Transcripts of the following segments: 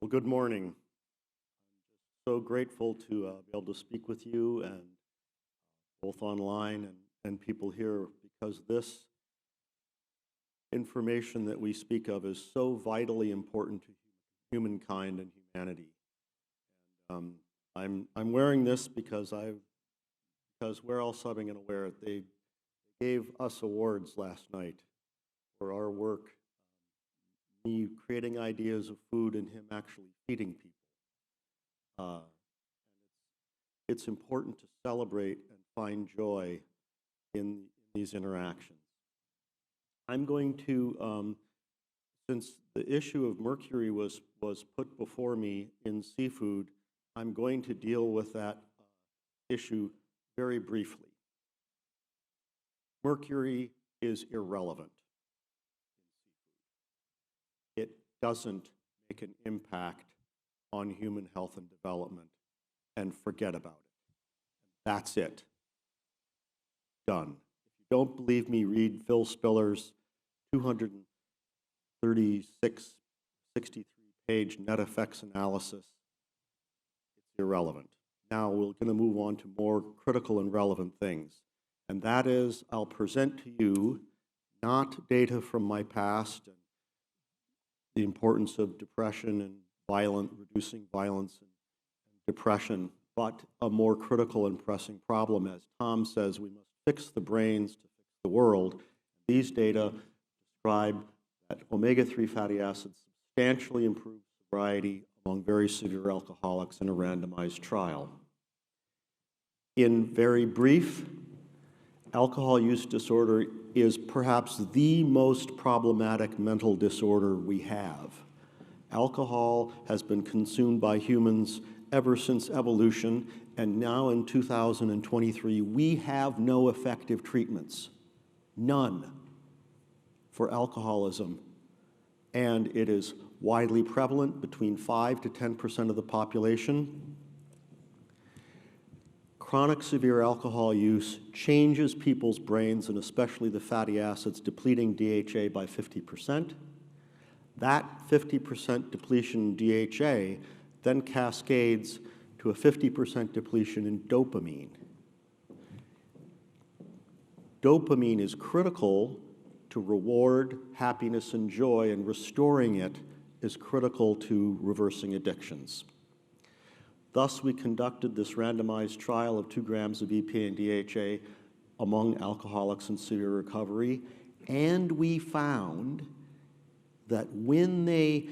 Well, good morning. So grateful to be able to speak with you and both online and people here because this information that we speak of is so vitally important to humankind and humanity. I'm wearing this because where else am I going to wear it? They gave us awards last night for our work, me creating ideas of food and him actually feeding people. It's important to celebrate and find joy in these interactions. I'm going to, since the issue of mercury was put before me in seafood, I'm going to deal with that issue very briefly. Mercury is irrelevant in seafood. It doesn't make an impact on human health and development, and forget about it. That's it. Done. If you don't believe me, read Phil Spiller's 236, 63-page net effects analysis. It's irrelevant. Now we're going to move on to more critical and relevant things. And that is, I'll present to you not data from my past and the importance of depression and reducing violence and depression, but a more critical and pressing problem. As Tom says, we must fix the brains to fix the world. These data describe that omega-3 fatty acids substantially improve sobriety among very severe alcoholics in a randomized trial. In very brief, alcohol use disorder is perhaps the most problematic mental disorder we have. Alcohol has been consumed by humans ever since evolution, and now in 2023, we have no effective treatments, none, for alcoholism. And it is widely prevalent, between 5 to 10% of the population. Chronic severe alcohol use changes people's brains, and especially the fatty acids, depleting DHA by 50%. That 50% depletion in DHA then cascades to a 50% depletion in dopamine. Dopamine is critical to reward happiness and joy, and restoring it is critical to reversing addictions. Thus, we conducted this randomized trial of 2 grams of EPA and DHA among alcoholics in severe recovery, and we found that when they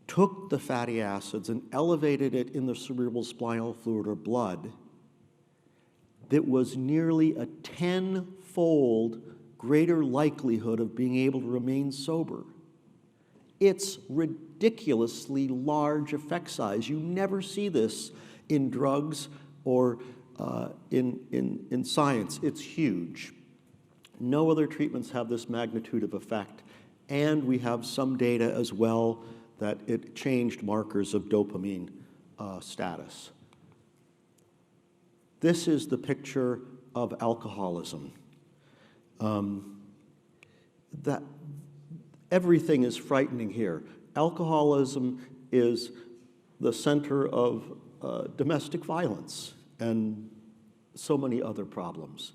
took the fatty acids and elevated it in the cerebral spinal fluid or blood, there was nearly a 10-fold greater likelihood of being able to remain sober. It's ridiculously large effect size. You never see this in drugs or in science. It's huge. No other treatments have this magnitude of effect. And we have some data as well that it changed markers of dopamine status. This is the picture of alcoholism. That everything is frightening here. Alcoholism is the center of domestic violence and so many other problems.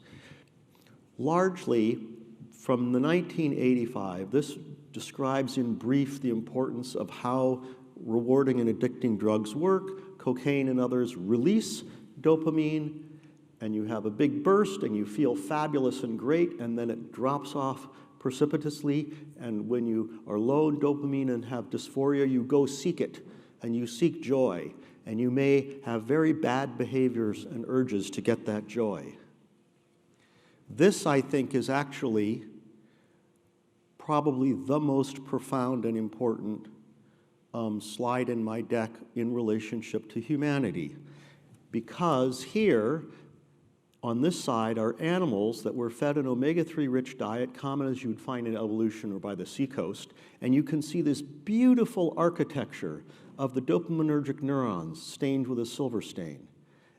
Largely, from the 1985, this describes in brief the importance of how rewarding and addicting drugs work. Cocaine and others release dopamine, and you have a big burst, and you feel fabulous and great, and then it drops off precipitously, and when you are low in dopamine and have dysphoria, you go seek it, and you seek joy, and you may have very bad behaviors and urges to get that joy. This, I think, is actually probably the most profound and important slide in my deck in relationship to humanity. Because here, on this side, are animals that were fed an omega-3 rich diet, common as you would find in evolution or by the seacoast, and you can see this beautiful architecture of the dopaminergic neurons stained with a silver stain.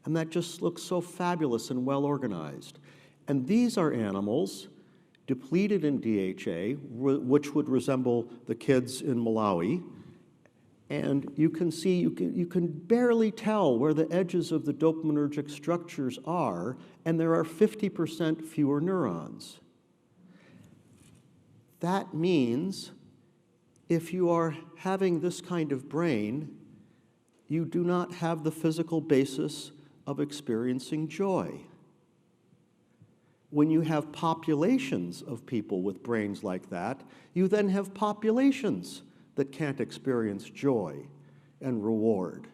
And that just looks so fabulous and well organized. And these are animals depleted in DHA, which would resemble the kids in Malawi, And you can see, you can barely tell where the edges of the dopaminergic structures are, and there are 50% fewer neurons. That means if you are having this kind of brain, you do not have the physical basis of experiencing joy. When you have populations of people with brains like that, you then have populations that can't experience joy and reward.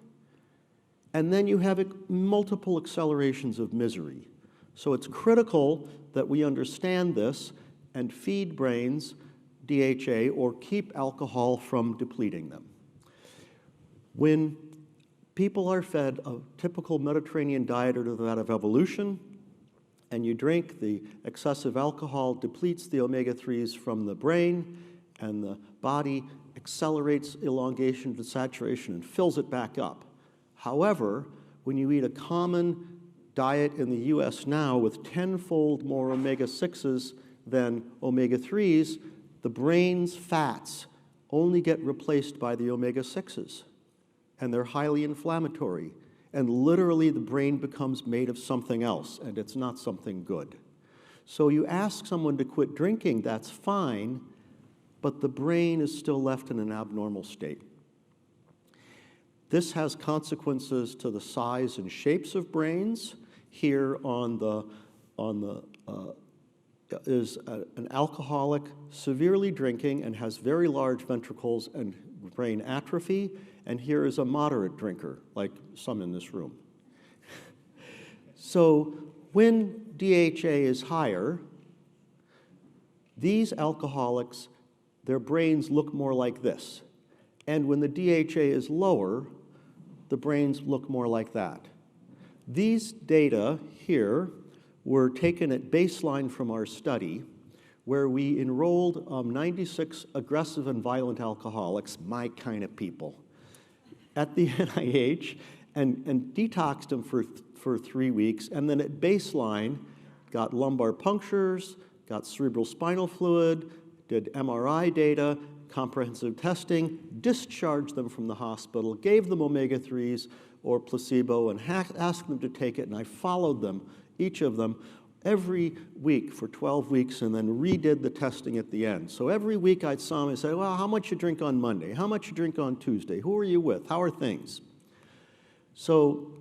And then you have multiple accelerations of misery. So it's critical that we understand this and feed brains DHA or keep alcohol from depleting them. When people are fed a typical Mediterranean diet or that of evolution, and you drink, the excessive alcohol depletes the omega-3s from the brain, and the body accelerates elongation to saturation and fills it back up. However, when you eat a common diet in the US now with 10-fold more omega-6s than omega-3s, the brain's fats only get replaced by the omega-6s, and they're highly inflammatory. And literally, the brain becomes made of something else, and it's not something good. So you ask someone to quit drinking, that's fine, but the brain is still left in an abnormal state. This has consequences to the size and shapes of brains. Here is an alcoholic severely drinking and has very large ventricles and brain atrophy, and here is a moderate drinker, like some in this room. So when DHA is higher, these alcoholics, their brains look more like this. And when the DHA is lower, the brains look more like that. These data here were taken at baseline from our study, where we enrolled 96 aggressive and violent alcoholics, my kind of people, at the NIH, and detoxed them for 3 weeks, and then at baseline got lumbar punctures, got cerebral spinal fluid, did MRI data, comprehensive testing, discharged them from the hospital, gave them omega-3s or placebo, and asked them to take it, and I followed them, each of them, every week for 12 weeks, and then redid the testing at the end. So every week I'd saw them and say, well, how much you drink on Monday? How much you drink on Tuesday? Who are you with? How are things? So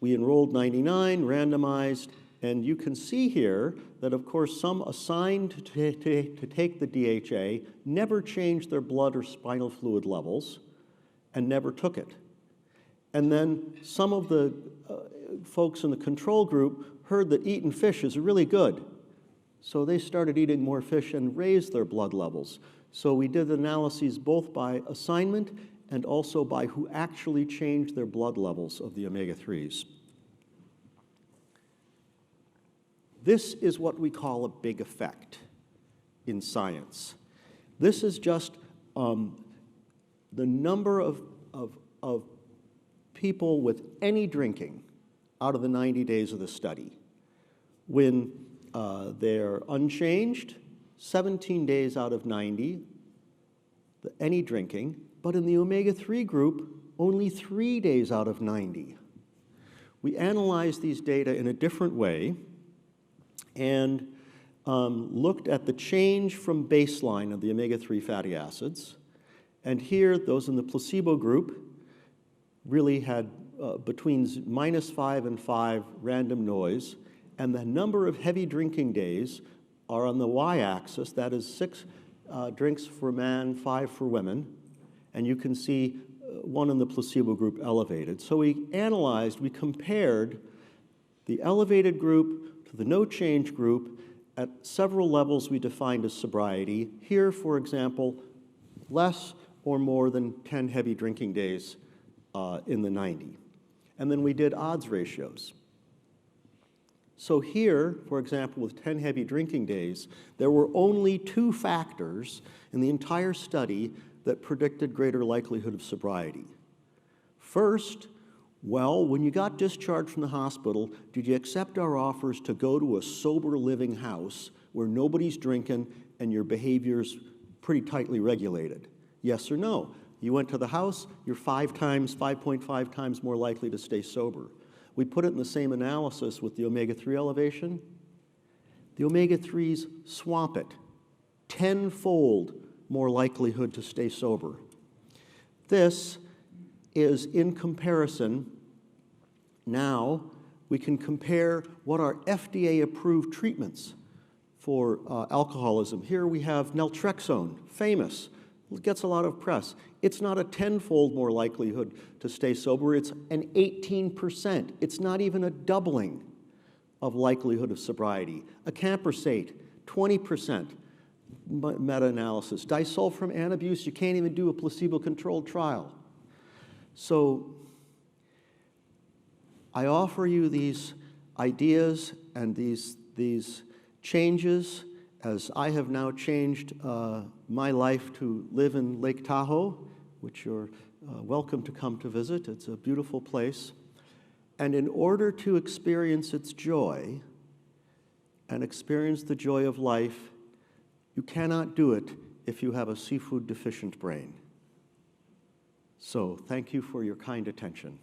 we enrolled 99, randomized, and you can see here that, of course, some assigned to take the DHA never changed their blood or spinal fluid levels and never took it. And then some of the folks in the control group heard that eating fish is really good. So they started eating more fish and raised their blood levels. So we did analyses both by assignment and also by who actually changed their blood levels of the omega-3s. This is what we call a big effect in science. This is just the number of people with any drinking out of the 90 days of the study. When they're unchanged, 17 days out of 90, any drinking, but in the omega-3 group, only 3 days out of 90. We analyzed these data in a different way and looked at the change from baseline of the omega-3 fatty acids. And here, those in the placebo group really had between -5 and 5 random noise, and the number of heavy drinking days are on the y-axis. That is 6 drinks for men, 5 for women, and you can see one in the placebo group elevated. So we compared the elevated group to the no change group at several levels we defined as sobriety. Here, for example, less or more than 10 heavy drinking days in the 90. And then we did odds ratios. So here, for example, with 10 heavy drinking days, there were only 2 factors in the entire study that predicted greater likelihood of sobriety. First, well, when you got discharged from the hospital, did you accept our offers to go to a sober living house where nobody's drinking and your behavior's pretty tightly regulated? Yes or no? You went to the house, you're 5.5 times more likely to stay sober. We put it in the same analysis with the omega-3 elevation. The omega-3s swamp it. 10-fold more likelihood to stay sober. This is in comparison. Now we can compare what are FDA-approved treatments for alcoholism. Here we have naltrexone, famous. It gets a lot of press. It's not a 10-fold more likelihood to stay sober, it's an 18%. It's not even a doubling of likelihood of sobriety. Acamprosate, 20% meta-analysis. Disulfiram abuse, you can't even do a placebo-controlled trial. So I offer you these ideas and these changes as I have now changed my life to live in Lake Tahoe, which you're welcome to come to visit. It's a beautiful place. And in order to experience its joy and experience the joy of life, you cannot do it if you have a seafood deficient brain. So thank you for your kind attention.